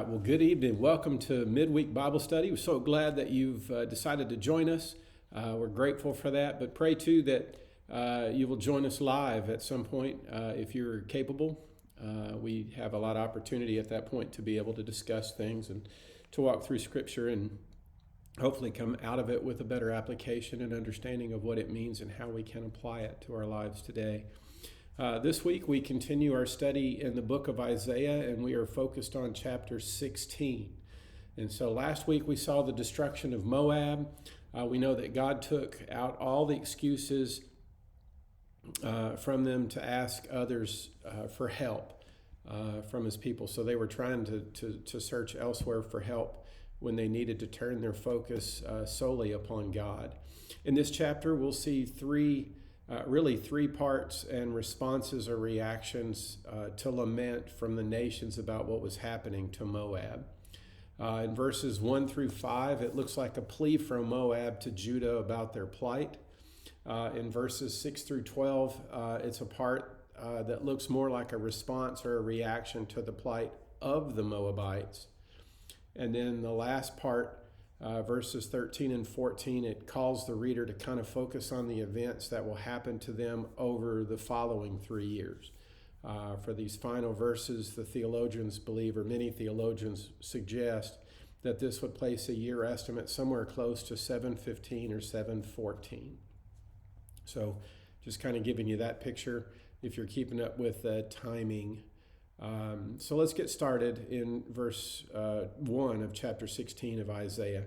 Well, good evening. Welcome to Midweek Bible Study. We're so glad that you've decided to join us. We're grateful for that, but pray too that you will join us live at some point if you're capable. We have a lot of opportunity at that point to be able to discuss things and to walk through Scripture and hopefully come out of it with a better application and understanding of what it means and how we can apply it to our lives today. This week we continue our study in the book of Isaiah, and we are focused on chapter 16. And so last week we saw the destruction of Moab. We know that God took out all the excuses from them to ask others for help from his people. So they were trying to search elsewhere for help when they needed to turn their focus solely upon God. In this chapter we'll see three parts and responses or reactions to lament from the nations about what was happening to Moab. In verses 1 through 5, it looks like a plea from Moab to Judah about their plight. In verses 6 through 12, it's a part that looks more like a response or a reaction to the plight of the Moabites. And then the last part, verses 13 and 14, it calls the reader to kind of focus on the events that will happen to them over the following 3 years. For these final verses, the theologians believe, or many theologians suggest, that this would place a year estimate somewhere close to 715 or 714. So just kind of giving you that picture if you're keeping up with the timing. So let's get started in verse 1 of chapter 16 of Isaiah.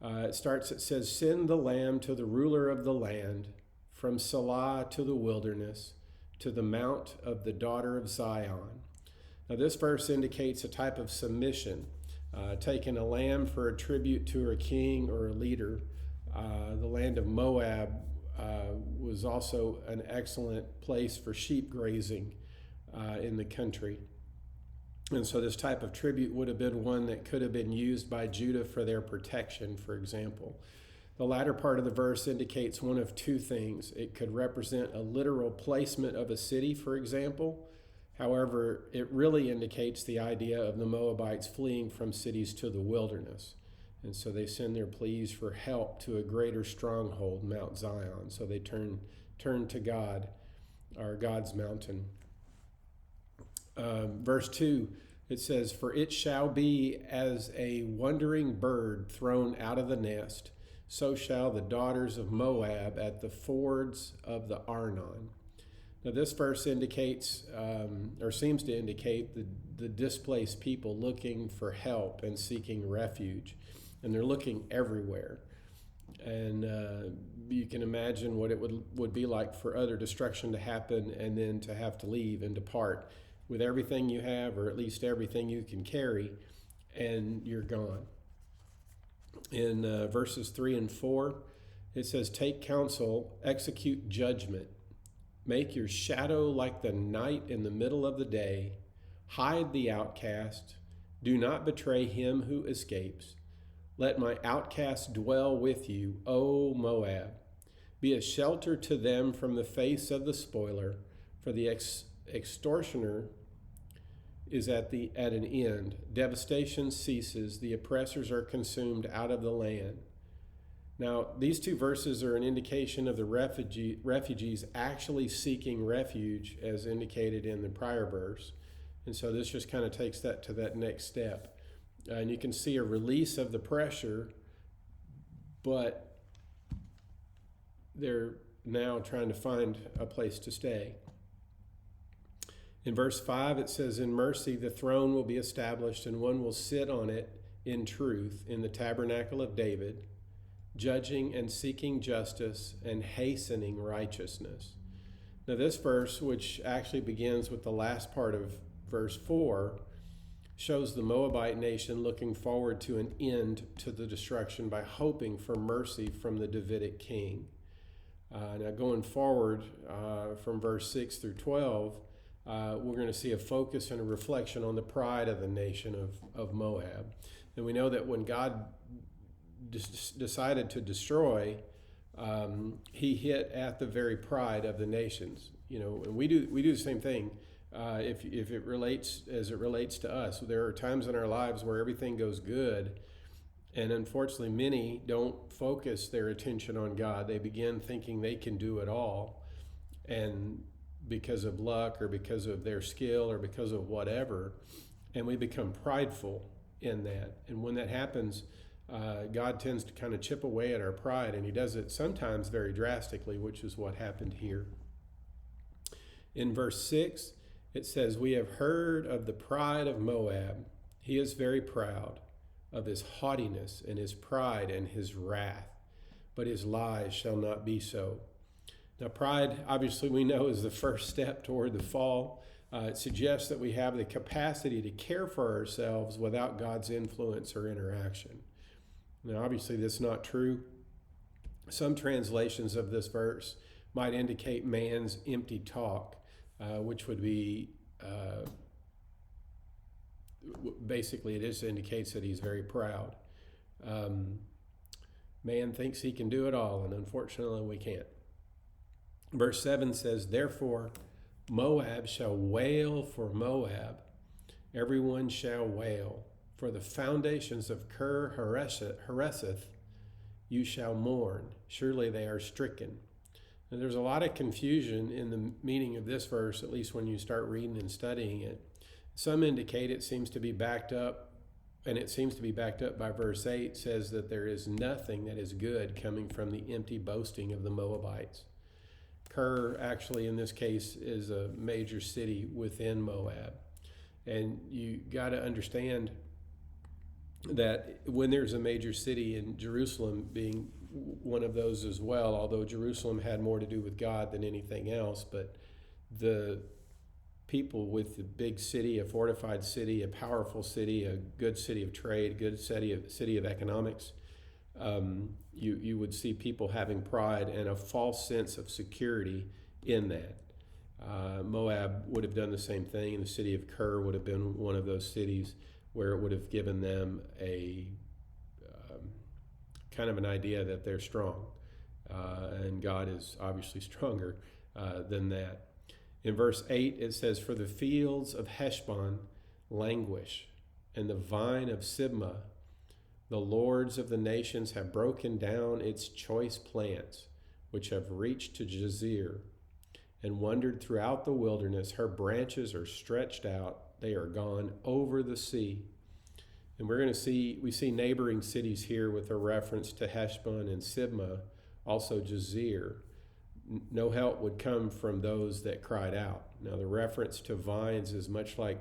It says, "Send the lamb to the ruler of the land, from Salah to the wilderness, to the mount of the daughter of Zion." Now this verse indicates a type of submission, taking a lamb for a tribute to a king or a leader. The land of Moab was also an excellent place for sheep grazing in the country. And so this type of tribute would have been one that could have been used by Judah for their protection, for example. The latter part of the verse indicates one of two things. It could represent a literal placement of a city, for example. However, it really indicates the idea of the Moabites fleeing from cities to the wilderness. And so they send their pleas for help to a greater stronghold, Mount Zion. So they turn to God, or God's mountain. Verse 2, it says, "For it shall be as a wandering bird thrown out of the nest, so shall the daughters of Moab at the fords of the Arnon." Now this verse indicates, or seems to indicate, the displaced people looking for help and seeking refuge. And they're looking everywhere. And you can imagine what it would be like for utter destruction to happen and then to have to leave and depart with everything you have, or at least everything you can carry, and you're gone. In verses 3 and 4, it says, "Take counsel, execute judgment. Make your shadow like the night in the middle of the day. Hide the outcast. Do not betray him who escapes. Let my outcast dwell with you, O Moab. Be a shelter to them from the face of the spoiler, for the extortioner is at an end. Devastation ceases. The oppressors are consumed out of the land." Now, these two verses are an indication of the refugees actually seeking refuge, as indicated in the prior verse. And so this just kind of takes that to that next step. And you can see a release of the pressure, but they're now trying to find a place to stay. In verse 5, it says, "In mercy the throne will be established, and one will sit on it in truth in the tabernacle of David, judging and seeking justice and hastening righteousness." Now this verse, which actually begins with the last part of verse 4, shows the Moabite nation looking forward to an end to the destruction by hoping for mercy from the Davidic king. Now going forward from verse 6 through 12, we're going to see a focus and a reflection on the pride of the nation of Moab. And we know that when God decided to destroy, he hit at the very pride of the nations. And we do the same thing. if it relates as it relates to us. There are times in our lives where everything goes good, and unfortunately, many don't focus their attention on God. They begin thinking they can do it all, and because of luck or because of their skill or because of whatever, and we become prideful in that. And when that happens, God tends to kind of chip away at our pride, and he does it sometimes very drastically, which is what happened here. In verse 6, it says, "We have heard of the pride of Moab. He is very proud of his haughtiness and his pride and his wrath, but his lies shall not be so." Now, pride, obviously, we know is the first step toward the fall. It suggests that we have the capacity to care for ourselves without God's influence or interaction. Now, obviously, that's not true. Some translations of this verse might indicate man's empty talk, which would be basically it just indicates that he's very proud. Man thinks he can do it all, and unfortunately we can't. Verse 7 says, "Therefore Moab shall wail for Moab, everyone shall wail. For the foundations of Ker Hareseth you shall mourn. Surely they are stricken." And there's a lot of confusion in the meaning of this verse, at least when you start reading and studying it. Some indicate it seems to be backed up, and it seems to be backed up by verse 8, says that there is nothing that is good coming from the empty boasting of the Moabites. Ker, actually, in this case, is a major city within Moab. And you got to understand that when there's a major city, in Jerusalem being one of those as well, although Jerusalem had more to do with God than anything else, but the people with the big city, a fortified city, a powerful city, a good city of trade, good city of economics, you would see people having pride and a false sense of security in that. Moab would have done the same thing, and the city of Ker would have been one of those cities where it would have given them a kind of an idea that they're strong, and God is obviously stronger than that. In verse 8 it says, "For the fields of Heshbon languish, and the vine of Sibmah, the lords of the nations have broken down its choice plants, which have reached to Jazer, and wandered throughout the wilderness. Her branches are stretched out, they are gone over the sea." And we see neighboring cities here with a reference to Heshbon and Sibmah, also Jazer. No help would come from those that cried out. Now, the reference to vines is much like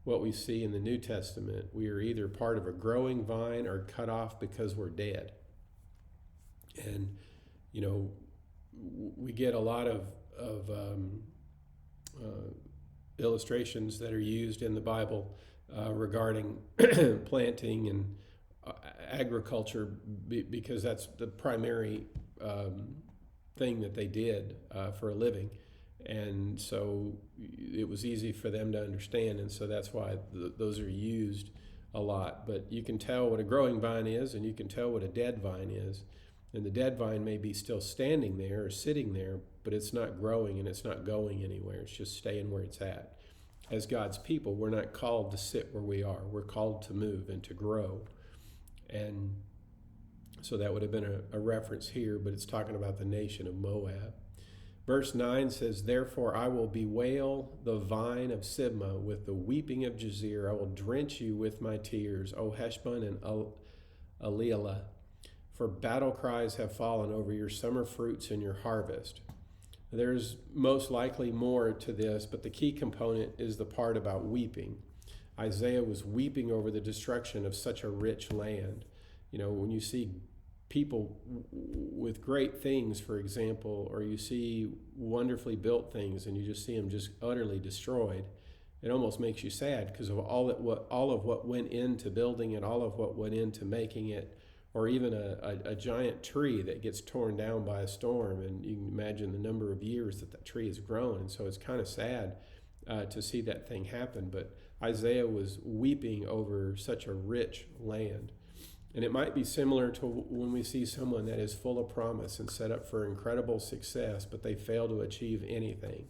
what we see in the New Testament. We are either part of a growing vine or cut off because we're dead. And, we get a lot of illustrations that are used in the Bible regarding planting and agriculture, because that's the primary thing that they did for a living. And so it was easy for them to understand, and so that's why those are used a lot. But you can tell what a growing vine is, and you can tell what a dead vine is. And the dead vine may be still standing there or sitting there, but it's not growing and it's not going anywhere. It's just staying where it's at. As God's people, we're not called to sit where we are. We're called to move and to grow. And so that would have been a reference here, but it's talking about the nation of Moab. Verse 9 says, "Therefore I will bewail the vine of Sibmah with the weeping of Jazer. I will drench you with my tears, O Heshbon and Elealeh. For battle cries have fallen over your summer fruits and your harvest." There's most likely more to this, but the key component is the part about weeping. Isaiah was weeping over the destruction of such a rich land. When you see people with great things, for example, or you see wonderfully built things and you just see them just utterly destroyed, it almost makes you sad because of all of what went into building it, all of what went into making it. Or even a giant tree that gets torn down by a storm, and you can imagine the number of years that tree has grown. And so it's kind of sad to see that thing happen. But Isaiah was weeping over such a rich land. And it might be similar to when we see someone that is full of promise and set up for incredible success, but they fail to achieve anything.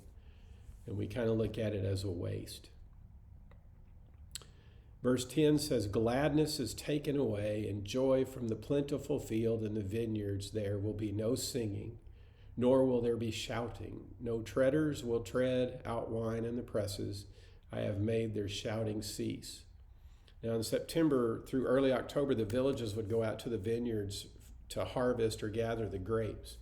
and we kind of look at it as a waste. Verse 10 says, "Gladness is taken away, and joy from the plentiful field and the vineyards. There will be no singing, nor will there be shouting. No treaders will tread out wine in the presses. I have made their shouting cease." Now in September through early October, the villages would go out to the vineyards to harvest or gather the grapes.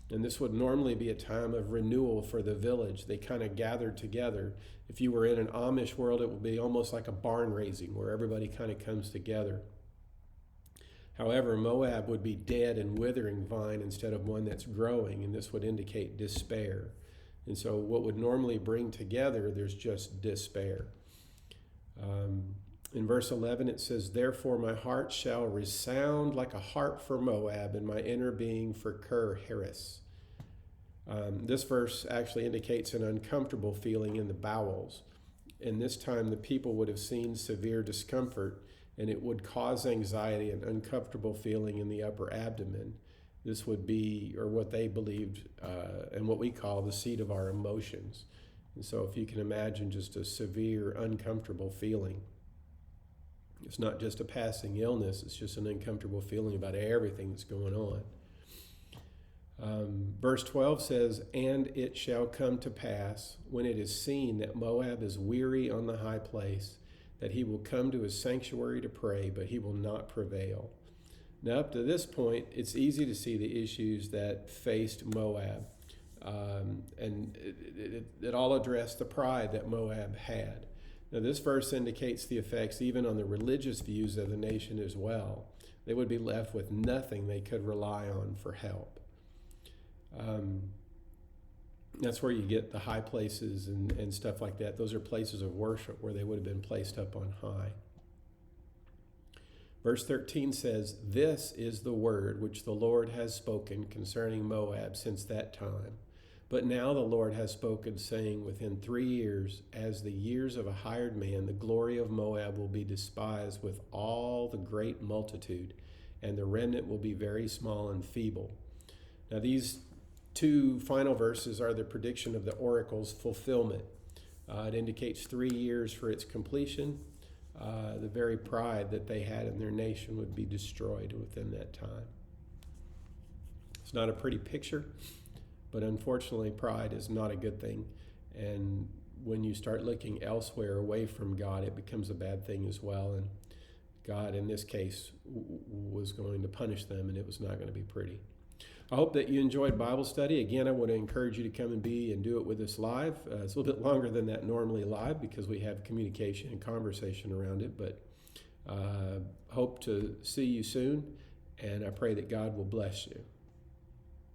And this would normally be a time of renewal for the village. They kind of gathered together. If you were in an Amish world, it would be almost like a barn raising where everybody kind of comes together. However, Moab would be dead and withering vine instead of one that's growing, and this would indicate despair. And so what would normally bring together, there's just despair. In verse 11, it says, "Therefore my heart shall resound like a harp for Moab, and my inner being for Kir Haris." This verse actually indicates an uncomfortable feeling in the bowels. And this time the people would have seen severe discomfort, and it would cause anxiety and uncomfortable feeling in the upper abdomen. This would be, or what they believed, and what we call the seat of our emotions. And so if you can imagine just a severe, uncomfortable feeling. It's not just a passing illness, it's just an uncomfortable feeling about everything that's going on. Verse 12 says, "And it shall come to pass, when it is seen that Moab is weary on the high place, that he will come to his sanctuary to pray, but he will not prevail." Now up to this point, it's easy to see the issues that faced Moab. And it all addressed the pride that Moab had. Now this verse indicates the effects even on the religious views of the nation as well. They would be left with nothing they could rely on for help. That's where you get the high places and stuff like that. Those are places of worship where they would have been placed up on high. Verse 13 says, "This is the word which the Lord has spoken concerning Moab since that time. But now the Lord has spoken, saying, within 3 years, as the years of a hired man, the glory of Moab will be despised with all the great multitude, and the remnant will be very small and feeble." Now these two final verses are the prediction of the oracle's fulfillment. It indicates 3 years for its completion. The very pride that they had in their nation would be destroyed within that time. It's not a pretty picture, but unfortunately pride is not a good thing. And when you start looking elsewhere away from God, it becomes a bad thing as well. And God, in this case, was going to punish them, and it was not going to be pretty. I hope that you enjoyed Bible study. Again, I want to encourage you to come and do it with us live. It's a little bit longer than that normally live because we have communication and conversation around it, but hope to see you soon, and I pray that God will bless you.